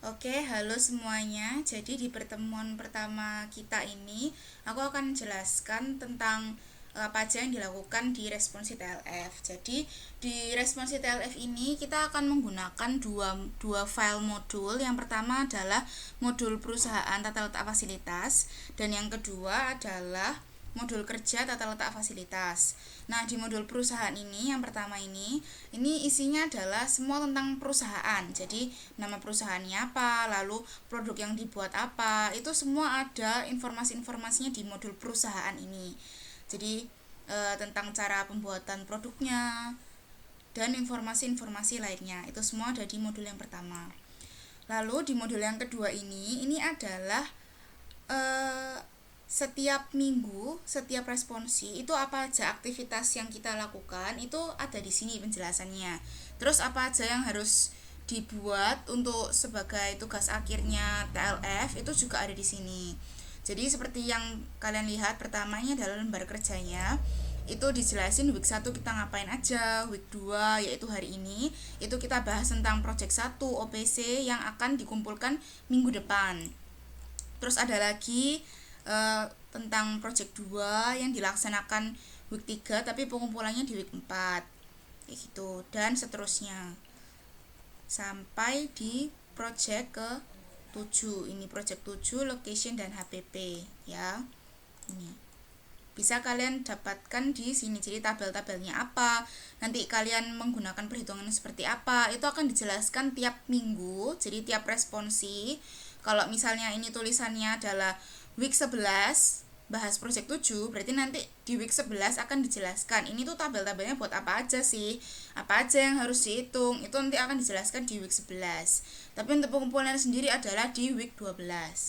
Oke, halo semuanya. Jadi di pertemuan pertama kita ini, aku akan menjelaskan tentang apa aja yang dilakukan di responsi TLF. Jadi di responsi TLF ini kita akan menggunakan dua file modul. Yang pertama adalah modul perusahaan tata letak fasilitas dan yang kedua adalah modul kerja tata letak fasilitas. Nah, di modul perusahaan ini yang pertama ini isinya adalah semua tentang perusahaan. Jadi, nama perusahaannya apa, lalu produk yang dibuat apa, itu semua ada informasi-informasinya di modul perusahaan ini. Jadi, tentang cara pembuatan produknya dan informasi-informasi lainnya. Itu semua ada di modul yang pertama. Lalu di modul yang kedua ini adalah eh, setiap minggu, setiap responsi itu apa aja aktivitas yang kita lakukan itu ada di sini penjelasannya. Terus apa aja yang harus dibuat untuk sebagai tugas akhirnya TLF itu juga ada di sini. Jadi seperti yang kalian lihat pertamanya adalah lembar kerjanya. Itu dijelasin week 1 kita ngapain aja, week 2 yaitu hari ini itu kita bahas tentang project 1 OPC yang akan dikumpulkan minggu depan. Terus ada lagi tentang project 2 yang dilaksanakan week 3 tapi pengumpulannya di week 4 kayak gitu dan seterusnya sampai di project ke 7. Ini project 7 location dan HPP ya. Ini bisa kalian dapatkan di sini. Jadi tabel-tabelnya apa, nanti kalian menggunakan perhitungan seperti apa, itu akan dijelaskan tiap minggu. Jadi tiap responsi, kalau misalnya ini tulisannya adalah week 11 bahas project 7, berarti nanti di week 11 akan dijelaskan ini tuh tabel-tabelnya buat apa aja sih, apa aja yang harus dihitung, itu nanti akan dijelaskan di week 11. Tapi untuk pengumpulannya sendiri adalah di week 12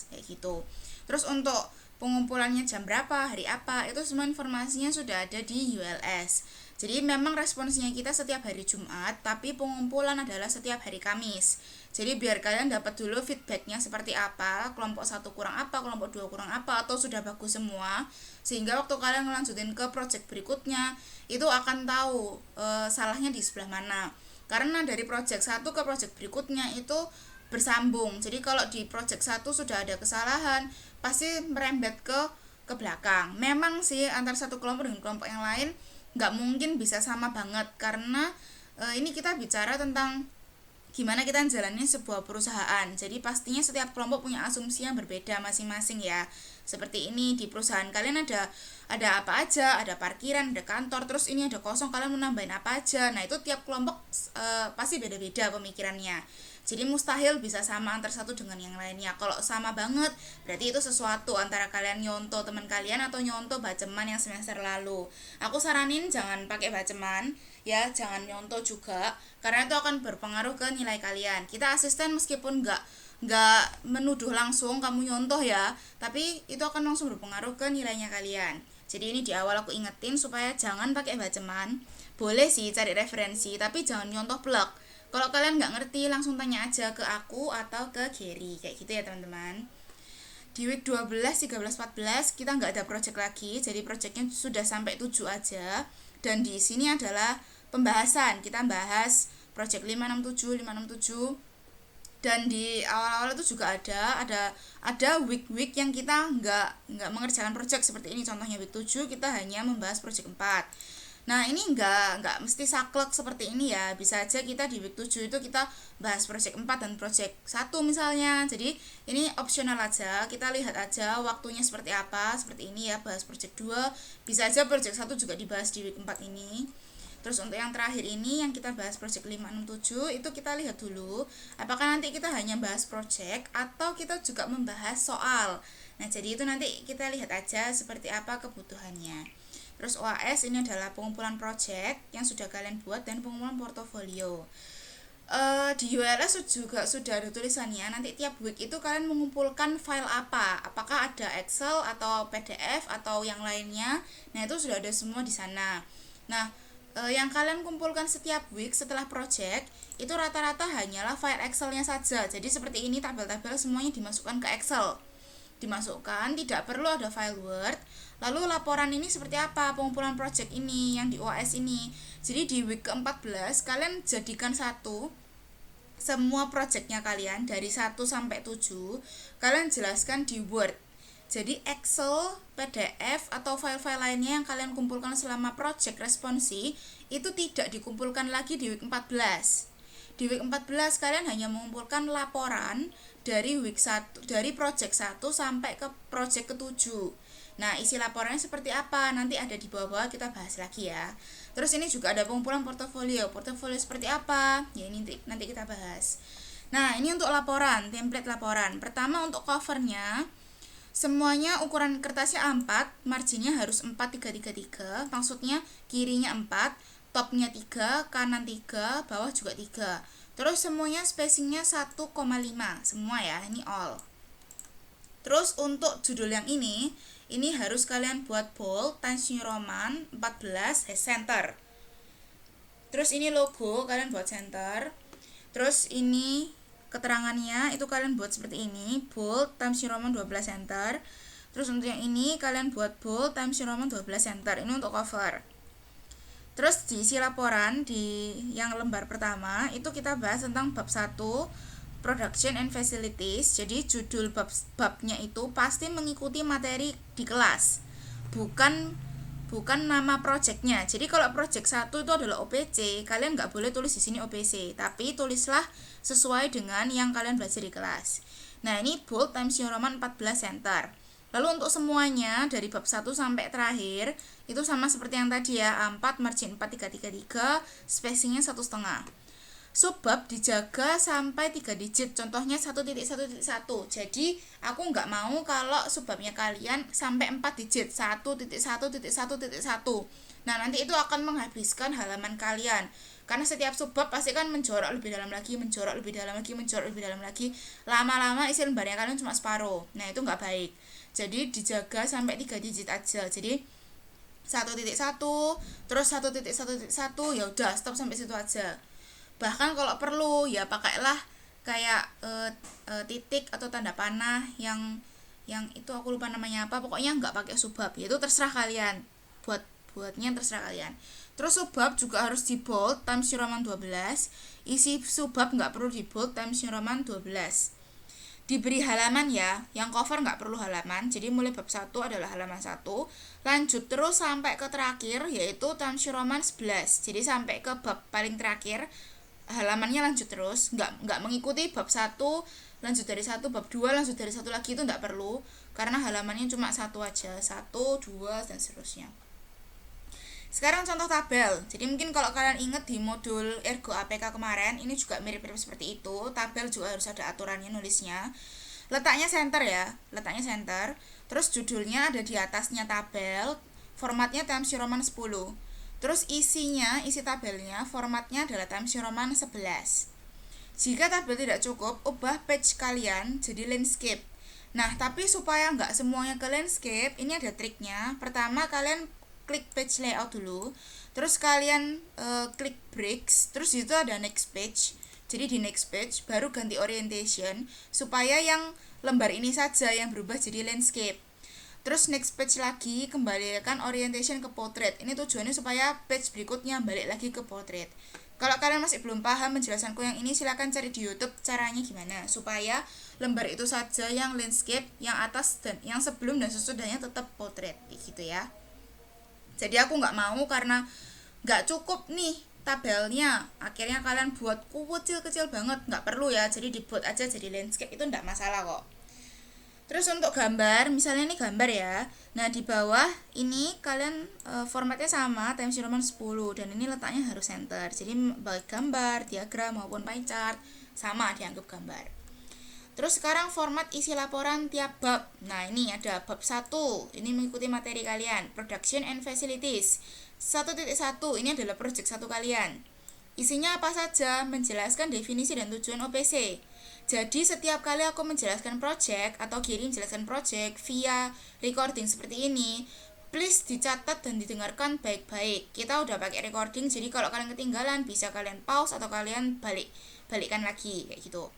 kayak gitu. Terus untuk pengumpulannya jam berapa, hari apa, itu semua informasinya sudah ada di ULS. Jadi memang responsinya kita setiap hari Jumat, tapi pengumpulan adalah setiap hari Kamis. Jadi biar kalian dapat dulu feedbacknya seperti apa, kelompok 1 kurang apa, kelompok 2 kurang apa, atau sudah bagus semua. Sehingga waktu kalian ngelanjutin ke project berikutnya, itu akan tahu salahnya di sebelah mana. Karena dari project 1 ke project berikutnya itu bersambung. Jadi kalau di project 1 sudah ada kesalahan, pasti merembet ke belakang. Memang sih antar satu kelompok dengan kelompok yang lain nggak mungkin bisa sama banget karena ini kita bicara tentang gimana kita jalanin sebuah perusahaan. Jadi pastinya setiap kelompok punya asumsi yang berbeda masing-masing ya. Seperti ini di perusahaan kalian ada apa aja, ada parkiran, ada kantor, terus ini ada kosong, kalian mau nambahin apa aja. Nah, itu tiap kelompok pasti beda-beda pemikirannya. Jadi mustahil bisa sama antar satu dengan yang lainnya. Kalau sama banget, berarti itu sesuatu antara kalian nyontoh teman kalian atau nyontoh baceman yang semester lalu. Aku saranin jangan pakai baceman, ya jangan nyontoh juga, karena itu akan berpengaruh ke nilai kalian. Kita asisten meskipun nggak menuduh langsung kamu nyontoh ya, tapi itu akan langsung berpengaruh ke nilainya kalian. Jadi ini di awal aku ingetin supaya jangan pakai baceman. Boleh sih cari referensi, tapi jangan nyontoh blog. Kalau kalian nggak ngerti, langsung tanya aja ke aku atau ke Gary, kayak gitu ya teman-teman. Di week 12, 13, 14 kita nggak ada project lagi, jadi projectnya sudah sampai 7 aja. Dan di sini adalah pembahasan, kita bahas project 567, 567. Dan di awal-awal itu juga ada week-week yang kita nggak mengerjakan project seperti ini. Contohnya week 7 kita hanya membahas project 4. Nah, ini nggak mesti saklek seperti ini ya. Bisa aja kita di week 7 itu kita bahas project 4 dan project 1 misalnya. Jadi, ini opsional aja. Kita lihat aja waktunya seperti apa. Seperti ini ya, bahas project 2. Bisa aja project 1 juga dibahas di week 4 ini. Terus untuk yang terakhir ini yang kita bahas project 567 itu kita lihat dulu apakah nanti kita hanya bahas project atau kita juga membahas soal. Nah, jadi itu nanti kita lihat aja seperti apa kebutuhannya. Terus OAS ini adalah pengumpulan project yang sudah kalian buat dan pengumpulan portofolio. Di ULS juga sudah ada tulisannya, nanti tiap week itu kalian mengumpulkan file apa, apakah ada Excel atau PDF atau yang lainnya. Nah, itu sudah ada semua di sana. Nah, yang kalian kumpulkan setiap week setelah project itu rata-rata hanyalah file Excelnya saja. Jadi seperti ini, tabel-tabel semuanya dimasukkan ke Excel. Dimasukkan, tidak perlu ada file Word. Lalu laporan ini seperti apa, pengumpulan project ini yang di OAS ini. Jadi di week ke-14 kalian jadikan satu semua projectnya kalian dari 1 sampai 7 kalian jelaskan di Word. Jadi Excel, PDF atau file-file lainnya yang kalian kumpulkan selama project responsi itu tidak dikumpulkan lagi di week 14. Di week 14 kalian hanya mengumpulkan laporan dari week 1, dari project 1 sampai ke project ke-7. Nah, isi laporannya seperti apa? Nanti ada di bawah-bawah, kita bahas lagi ya. Terus ini juga ada pengumpulan portofolio. Portofolio seperti apa? Ya ini nanti kita bahas. Nah, ini untuk laporan, template laporan. Pertama untuk covernya, semuanya ukuran kertasnya A4, marginnya harus 4-3-3-3, maksudnya kirinya 4, topnya 3, kanan 3, bawah juga 3. Terus semuanya spacingnya 1,5, semua ya, ini all. Terus untuk judul yang ini harus kalian buat bold, Times New Roman 14, center. Terus ini logo, kalian buat center. Terus ini keterangannya itu kalian buat seperti ini, bold Times New Roman 12 center. Terus untuk yang ini kalian buat bold Times New Roman 12 center. Ini untuk cover. Terus diisi laporan di yang lembar pertama itu kita bahas tentang bab 1 Production and Facilities. Jadi judul babnya itu pasti mengikuti materi di kelas. Bukan nama projectnya. Jadi kalau project 1 itu adalah OPC, kalian nggak boleh tulis di sini OPC, tapi tulislah sesuai dengan yang kalian belajar di kelas. Nah, ini bold Times New Roman 14 center. Lalu untuk semuanya dari bab 1 sampai terakhir itu sama seperti yang tadi ya, A4 margin 4-3-3-3, spacingnya 1,5. Subbab dijaga sampai 3 digit, contohnya 1.1.1. Jadi aku nggak mau kalau subbabnya kalian sampai 4 digit, 1.1.1.1. Nah, nanti itu akan menghabiskan halaman kalian, karena setiap subbab pasti kan menjorok lebih dalam lagi, menjorok lebih dalam lagi, menjorok lebih dalam lagi. Lama-lama isi lembarnya kalian cuma separuh. Nah, itu nggak baik. Jadi dijaga sampai 3 digit aja. Jadi 1.1, terus 1.1.1, ya udah stop sampai situ aja. Bahkan kalau perlu ya pakailah kayak titik atau tanda panah yang itu aku lupa namanya apa, pokoknya nggak pakai subbab, itu terserah kalian, buatnya terserah kalian. Terus subbab juga harus di bold Times New Roman 12, isi subbab nggak perlu di bold Times New Roman 12. Diberi halaman ya, yang cover nggak perlu halaman, jadi mulai bab 1 adalah halaman 1, lanjut terus sampai ke terakhir yaitu Times New Roman 11, jadi sampai ke bab paling terakhir halamannya lanjut terus, nggak mengikuti bab 1 lanjut dari 1, bab 2 lanjut dari 1 lagi, itu nggak perlu karena halamannya cuma 1 aja, 1, 2 dan seterusnya. Sekarang contoh tabel. Jadi mungkin kalau kalian ingat di modul Ergo APK kemarin, ini juga mirip-mirip seperti itu. Tabel juga harus ada aturannya nulisnya. Letaknya center ya, letaknya center. Terus judulnya ada di atasnya tabel, formatnya Times New Roman 10. Terus isi tabelnya, formatnya adalah Times New Roman 11. Jika tabel tidak cukup, ubah page kalian jadi landscape. Nah, tapi supaya nggak semuanya ke landscape, ini ada triknya. Pertama, kalian klik page layout dulu. Terus kalian klik breaks. Terus itu ada next page. Jadi di next page, baru ganti orientation. Supaya yang lembar ini saja yang berubah jadi landscape. Terus next page lagi, kembalikan orientation ke portrait. Ini tujuannya supaya page berikutnya balik lagi ke portrait. Kalau kalian masih belum paham penjelasanku yang ini, silakan cari di YouTube caranya gimana supaya lembar itu saja yang landscape, yang atas dan yang sebelum dan sesudahnya tetap portrait gitu ya. Jadi aku nggak mau karena nggak cukup nih tabelnya, akhirnya kalian buat kecil-kecil banget, nggak perlu ya. Jadi dibuat aja jadi landscape, itu nggak masalah kok. Terus untuk gambar, misalnya ini gambar ya. Nah, di bawah ini kalian formatnya sama, Times New Roman 10, dan ini letaknya harus center. Jadi baik gambar, diagram maupun pie chart sama dianggap gambar. Terus sekarang format isi laporan tiap bab. Nah, ini ada bab 1. Ini mengikuti materi kalian, Production and Facilities. 1.1 ini adalah project 1 kalian. Isinya apa saja? Menjelaskan definisi dan tujuan OPC. Jadi setiap kali aku menjelaskan project atau Giri menjelaskan project via recording seperti ini, please dicatat dan didengarkan baik-baik. Kita udah pakai recording, jadi kalau kalian ketinggalan bisa kalian pause atau kalian balikkan lagi kayak gitu.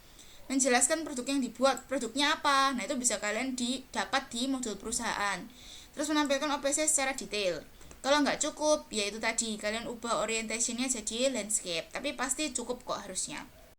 Menjelaskan produk yang dibuat, produknya apa? Nah, itu bisa kalian dapat di modul perusahaan. Terus menampilkan OPC secara detail. Kalau nggak cukup, ya itu tadi, kalian ubah orientationnya jadi landscape. Tapi pasti cukup kok harusnya.